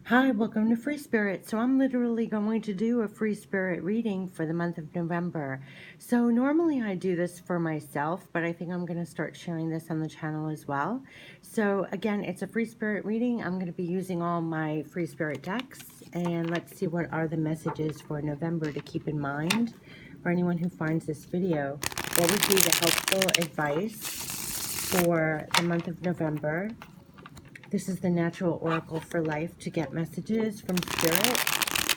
Hi, welcome to Free Spirit. So I'm literally going to do a Free Spirit reading for the month of November. So normally I do this for myself, but I think I'm going to start sharing this on the channel as well. So again, it's a Free Spirit reading. I'm going to be using all my Free Spirit decks, and let's see what are the messages for November to keep in mind for anyone who finds this video. What would be the helpful advice for the month of November? This is the natural oracle for life to get messages from spirit,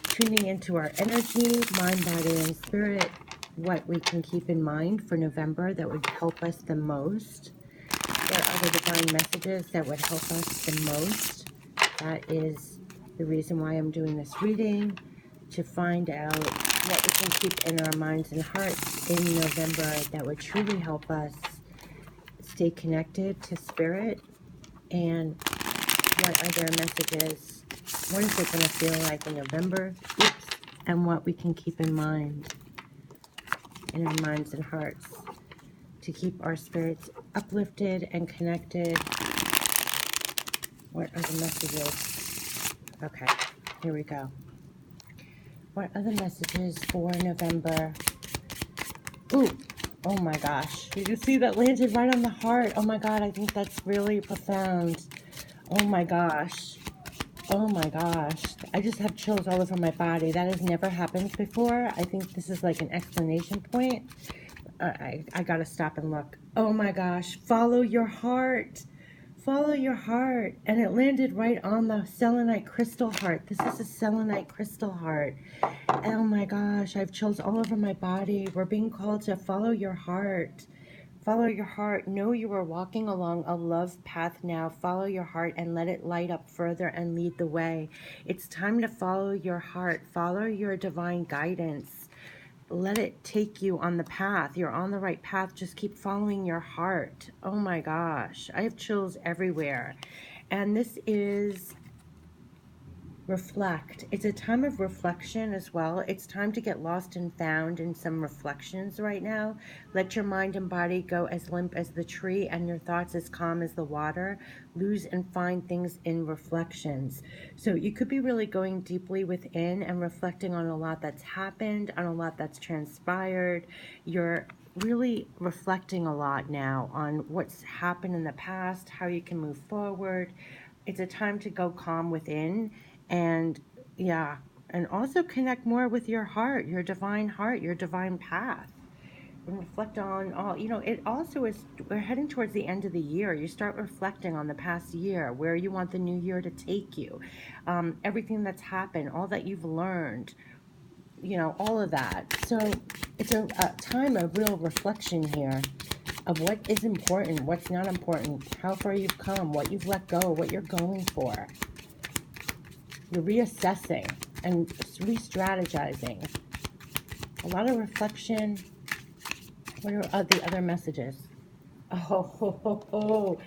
tuning into our energy, mind, body, and spirit, what we can keep in mind for November that would help us the most. What are the divine messages that would help us the most? That is the reason why I'm doing this reading, to find out what we can keep in our minds and hearts in November that would truly help us stay connected to spirit, and what are their messages, what is it going to feel like in November, and what we can keep in mind in our minds and hearts to keep our spirits uplifted and connected. What are the messages? Okay, here we go. What are the messages for November? Ooh, oh my gosh, did you see that landed right on the heart? Oh my god, I think that's really profound. Oh my gosh. Oh my gosh, I just have chills all over my body. That has never happened before. I think this is like an exclamation point. I gotta stop and look. Oh my gosh, follow your heart. Follow your heart. And it landed right on the selenite crystal heart. This is a selenite crystal heart. Oh my gosh, I have chills all over my body. We're being called to follow your heart. Follow your heart. Know you are walking along a love path now. Follow your heart and let it light up further and lead the way. It's time to follow your heart. Follow your divine guidance. Let it take you on the path. You're on the right path. Just keep following your heart. Oh my gosh. I have chills everywhere. And this is reflect. It's a time of reflection as well. It's time to get lost and found in some reflections right now. Let your mind and body go as limp as the tree and your thoughts as calm as the water. Lose and find things in reflections. So you could be really going deeply within and reflecting on a lot that's happened, on a lot that's transpired. You're really reflecting a lot now on what's happened in the past, how you can move forward. It's a time to go calm within, and yeah, and also connect more with your heart, your divine path, and reflect on all, it also is, we're heading towards the end of the year. You start reflecting on the past year, where you want the new year to take you, everything that's happened, all that you've learned, all of that. So it's a time of real reflection here of what is important, what's not important, how far you've come, what you've let go, what you're going for. You're reassessing and re-strategizing. A lot of reflection. What are the other messages? Oh,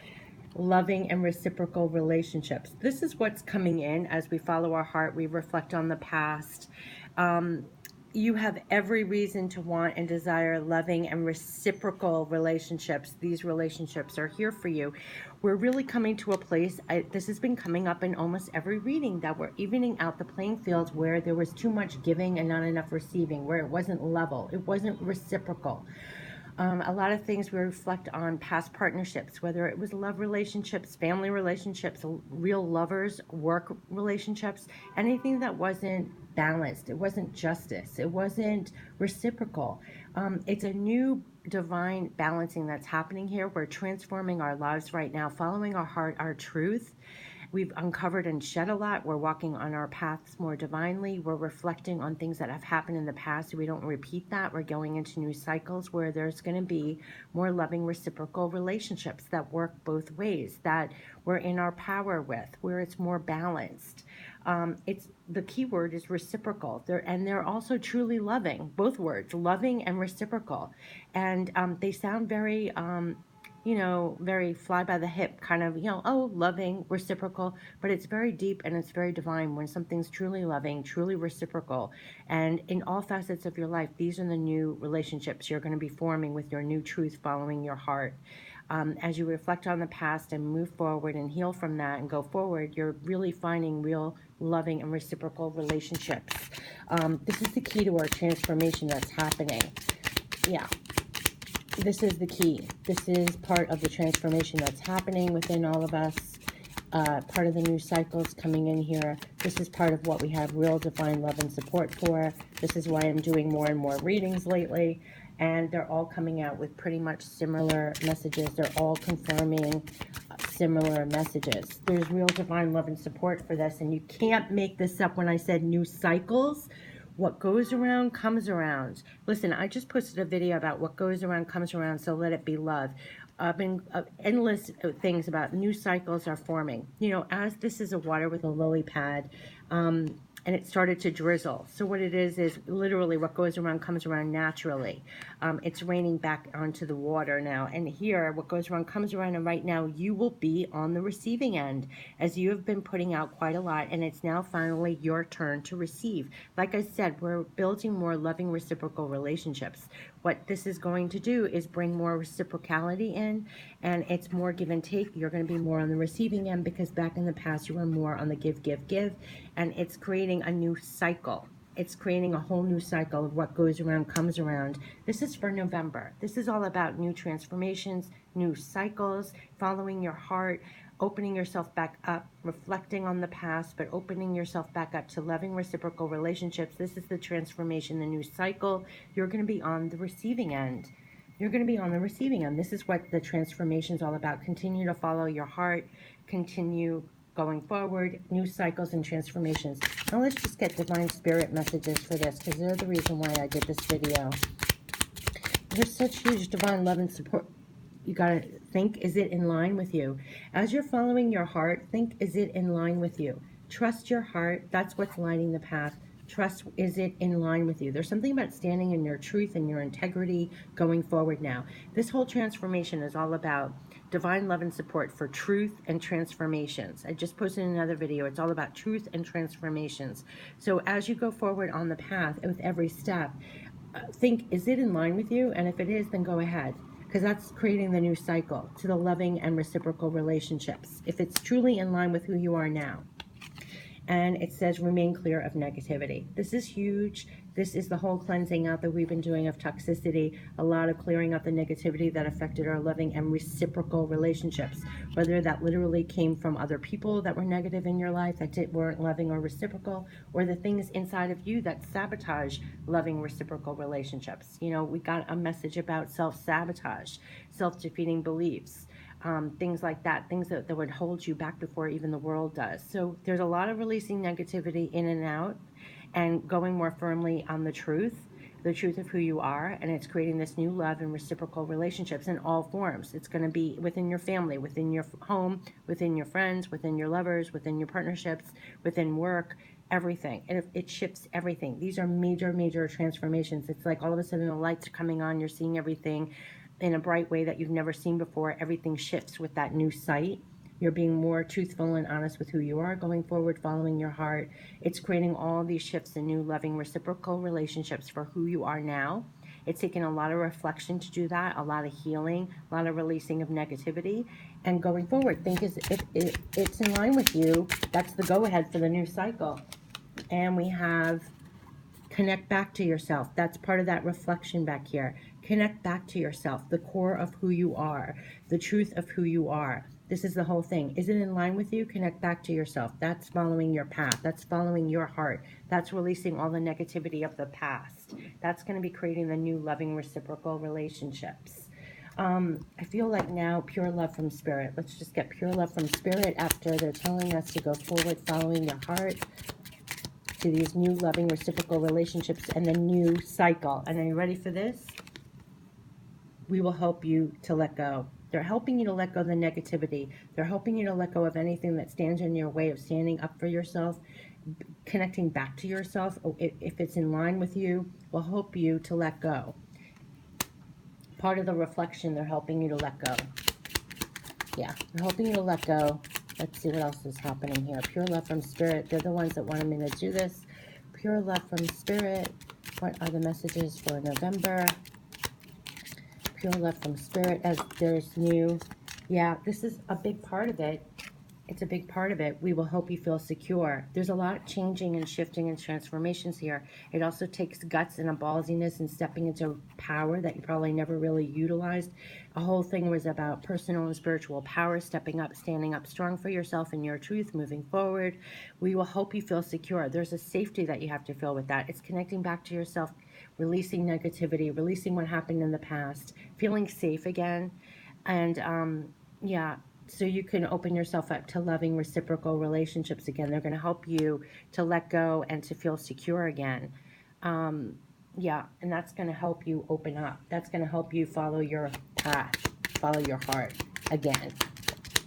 loving and reciprocal relationships. This is what's coming in as we follow our heart. We reflect on the past. You have every reason to want and desire loving and reciprocal relationships. These relationships are here for you. We're really coming to a place, this has been coming up in almost every reading, that we're evening out the playing field where there was too much giving and not enough receiving, where it wasn't level, it wasn't reciprocal. A lot of things we reflect on past partnerships, whether it was love relationships, family relationships, real lovers, work relationships, anything that wasn't balanced, it wasn't justice, it wasn't reciprocal. It's a new divine balancing that's happening here. We're transforming our lives right now, following our heart, our truth. We've uncovered and shed a lot. We're walking on our paths more divinely. We're reflecting on things that have happened in the past so we don't repeat that. We're going into new cycles where there's going to be more loving reciprocal relationships that work both ways, that we're in our power with, where it's more balanced. It's the key word is reciprocal. They're also truly loving. Both words, loving and reciprocal, and they sound very very fly by the hip, kind of, oh, loving, reciprocal, but it's very deep and it's very divine when something's truly loving, truly reciprocal. And in all facets of your life, these are the new relationships you're going to be forming with your new truth, following your heart. as you reflect on the past and move forward and heal from that and go forward, you're really finding real loving and reciprocal relationships. This is the key to our transformation that's happening. Yeah, this is the key. This is part of the transformation that's happening within all of us. Part of the new cycles coming in here. This is part of what we have real divine love and support for. This is why I'm doing more and more readings lately, and they're all coming out with pretty much similar messages. They're all confirming similar messages. There's real divine love and support for this, and you can't make this up. When I said new cycles, what goes around comes around. Listen, I just posted a video about what goes around comes around, so let it be love. Been endless things about new cycles are forming. You know, as this is a water with a lily pad, and it started to drizzle. So what it is literally what goes around comes around naturally. It's raining back onto the water now. And here, what goes around comes around, and right now you will be on the receiving end, as you have been putting out quite a lot, and it's now finally your turn to receive. Like I said, we're building more loving reciprocal relationships. What this is going to do is bring more reciprocality in, and it's more give and take. You're going to be more on the receiving end, because back in the past you were more on the give, and it's creating a new cycle. It's creating a whole new cycle of what goes around comes around. This is for November. This is all about new transformations, new cycles, following your heart, opening yourself back up, reflecting on the past, but opening yourself back up to loving reciprocal relationships. This is the transformation, the new cycle. You're going to be on the receiving end. You're going to be on the receiving end. This is what the transformation is all about. Continue to follow your heart. Continue going forward, new cycles and transformations. Now let's just get divine spirit messages for this, because they're the reason why I did this video. There's such huge divine love and support. You got to think, is it in line with you? As you're following your heart, think, is it in line with you? Trust your heart. That's what's lighting the path. Trust, is it in line with you? There's something about standing in your truth and your integrity going forward now. This whole transformation is all about divine love and support for truth and transformations. I just posted another video. It's all about truth and transformations. So as you go forward on the path with every step, think, is it in line with you? And if it is, then go ahead, because that's creating the new cycle to the loving and reciprocal relationships. If it's truly in line with who you are now. And it says remain clear of negativity. This is huge. This is the whole cleansing out that we've been doing of toxicity, a lot of clearing out the negativity that affected our loving and reciprocal relationships, whether that literally came from other people that were negative in your life that weren't loving or reciprocal, or the things inside of you that sabotage loving reciprocal relationships. You know, we got a message about self-sabotage, self-defeating beliefs. Things like that, things that would hold you back before even the world does. So there's a lot of releasing negativity in and out, and going more firmly on the truth of who you are, and it's creating this new love and reciprocal relationships in all forms. It's going to be within your family, within your home, within your friends, within your lovers, within your partnerships, within work, everything. It shifts everything. These are major, major transformations. It's like all of a sudden the lights are coming on, you're seeing everything in a bright way that you've never seen before. Everything shifts with that new sight. You're being more truthful and honest with who you are going forward, following your heart. It's creating all these shifts in new loving reciprocal relationships for who you are now. It's taken a lot of reflection to do that, a lot of healing, a lot of releasing of negativity, and going forward. Think if it's in line with you, that's the go-ahead for the new cycle. And we have connect back to yourself. That's part of that reflection back here. Connect back to yourself, the core of who you are, the truth of who you are. This is the whole thing. Is it in line with you? Connect back to yourself. That's following your path. That's following your heart. That's releasing all the negativity of the past. That's going to be creating the new loving reciprocal relationships. I feel like now pure love from spirit. Let's just get pure love from spirit after they're telling us to go forward, following your heart, to these new loving reciprocal relationships and the new cycle. And are you ready for this? We will help you to let go. They're helping you to let go of the negativity. They're helping you to let go of anything that stands in your way of standing up for yourself, connecting back to yourself. If it's in line with you, will help you to let go. Part of the reflection, they're helping you to let go. Yeah, they're helping you to let go. Let's see what else is happening here. Pure love from spirit. They're the ones that wanted me to do this. Pure love from spirit. What are the messages for November? pure love from spirit as there's new. Yeah, this is a big part of it. It's a big part of it. We will help you feel secure. There's a lot changing and shifting and transformations here. It also takes guts and a ballsiness and stepping into power that you probably never really utilized. A whole thing was about personal and spiritual power, stepping up, standing up strong for yourself and your truth, moving forward. We will help you feel secure. There's a safety that you have to feel with that. It's connecting back to yourself, releasing negativity, releasing what happened in the past, feeling safe again. And yeah, so you can open yourself up to loving reciprocal relationships again. They're going to help you to let go and to feel secure again. Um, yeah, and that's going to help you open up. That's going to help you follow your path, follow your heart again,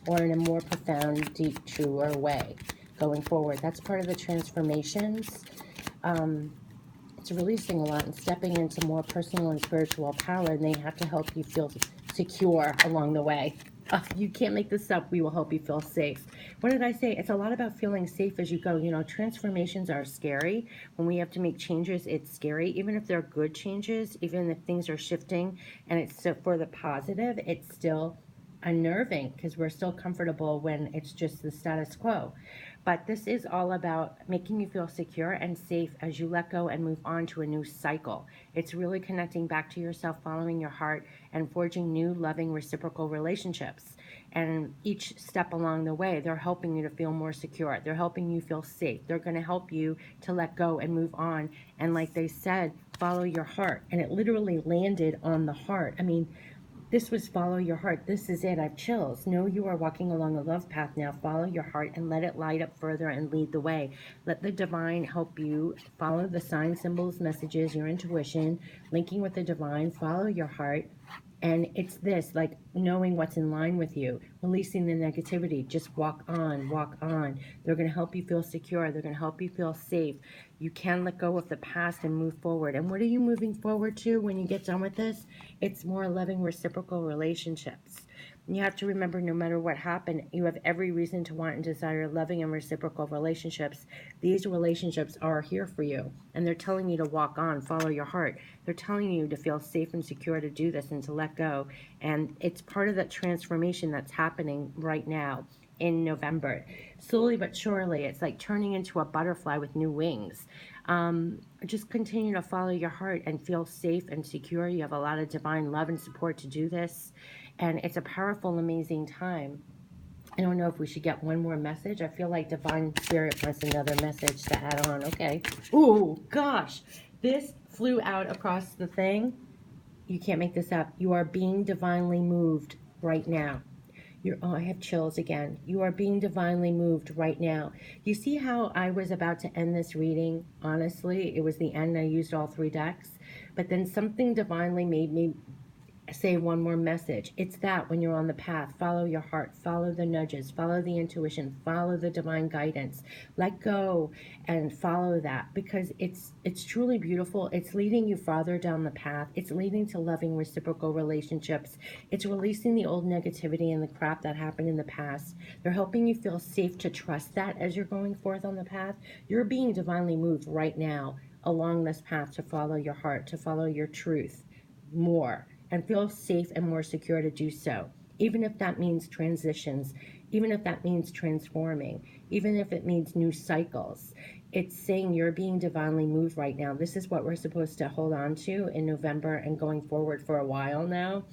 or in a more profound, deep, truer way going forward. That's part of the transformations. Um, it's releasing a lot and stepping into more personal and spiritual power, and they have to help you feel secure along the way. You can't make this up. We will help you feel safe. What did I say? It's a lot about feeling safe as you go. You know, transformations are scary. When we have to make changes, it's scary. Even if they're good changes, even if things are shifting and it's for the positive, it's still unnerving because we're still comfortable when it's just the status quo. But this is all about making you feel secure and safe as you let go and move on to a new cycle. It's really connecting back to yourself, following your heart, and forging new, loving, reciprocal relationships. And each step along the way, they're helping you to feel more secure. They're helping you feel safe. They're going to help you to let go and move on. And like they said, follow your heart. And it literally landed on the heart. I mean, this was follow your heart. This is it. I've chills. Know you are walking along a love path now. Follow your heart and let it light up further and lead the way. Let the divine help you. Follow the signs, symbols, messages, your intuition, linking with the divine. Follow your heart. And it's this, like knowing what's in line with you, releasing the negativity. Just walk on, walk on. They're going to help you feel secure. They're going to help you feel safe. You can let go of the past and move forward. And what are you moving forward to when you get done with this? It's more loving, reciprocal relationships. And you have to remember, no matter what happened, you have every reason to want and desire loving and reciprocal relationships. These relationships are here for you, and they're telling you to walk on, follow your heart. They're telling you to feel safe and secure to do this and to let go. And it's part of that transformation that's happening right now in November. Slowly but surely, it's like turning into a butterfly with new wings. Just continue to follow your heart and feel safe and secure. You have a lot of divine love and support to do this. And it's a powerful, amazing time. I don't know if we should get one more message. I feel like Divine Spirit wants another message to add on. Okay. Ooh, gosh. This flew out across the thing. You can't make this up. You are being divinely moved right now. Oh, I have chills again. You are being divinely moved right now. You see how I was about to end this reading? Honestly, it was the end. I used all three decks. But then something divinely made me say one more message. It's that when you're on the path, follow your heart, follow the nudges, follow the intuition, follow the divine guidance. Let go and follow that, because it's truly beautiful. It's leading you farther down the path. It's leading to loving reciprocal relationships. It's releasing the old negativity and the crap that happened in the past. They're helping you feel safe to trust that as you're going forth on the path. You're being divinely moved right now along this path to follow your heart, to follow your truth more, and feel safe and more secure to do so, even if that means transitions, even if that means transforming, even if it means new cycles. It's saying you're being divinely moved right now. This is what we're supposed to hold on to in November and going forward for a while now,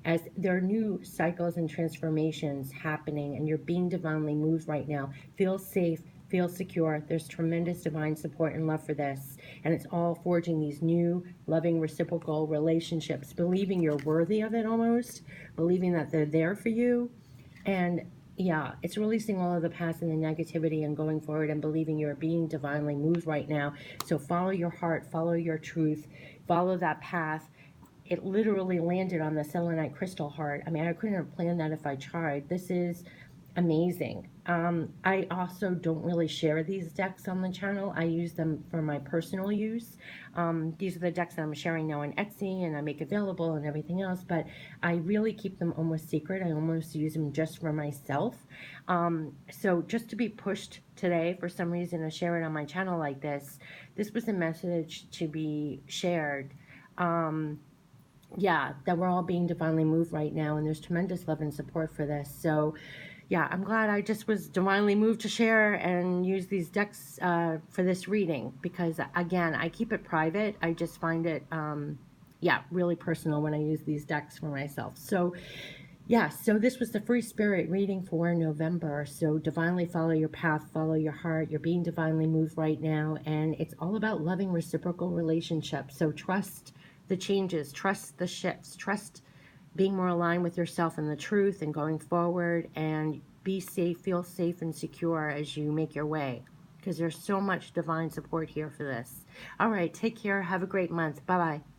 as there are new cycles and transformations happening, and you're being divinely moved right now. Feel safe, feel secure. There's tremendous divine support and love for this. And it's all forging these new, loving, reciprocal relationships, believing you're worthy of it almost, believing that they're there for you. And yeah, it's releasing all of the past and the negativity and going forward and believing you're being divinely moved right now. So follow your heart, follow your truth, follow that path. It literally landed on the selenite crystal heart. I mean, I couldn't have planned that if I tried. This is amazing. I also don't really share these decks on the channel. I use them for my personal use. These are the decks that I'm sharing now on Etsy and I make available and everything else, but I really keep them almost secret. I almost use them just for myself. So just to be pushed today for some reason to share it on my channel like this was a message to be shared. yeah, that we're all being divinely moved right now, and there's tremendous love and support for this. So, yeah, I'm glad I just was divinely moved to share and use these decks for this reading because, again, I keep it private. I just find it, yeah, really personal when I use these decks for myself. So, yeah, so this was the free spirit reading for November. So divinely follow your path, follow your heart. You're being divinely moved right now, and it's all about loving reciprocal relationships. So trust the changes, trust the shifts, trust being more aligned with yourself and the truth and going forward, and be safe, feel safe and secure as you make your way because there's so much divine support here for this. All right, take care. Have a great month. Bye-bye.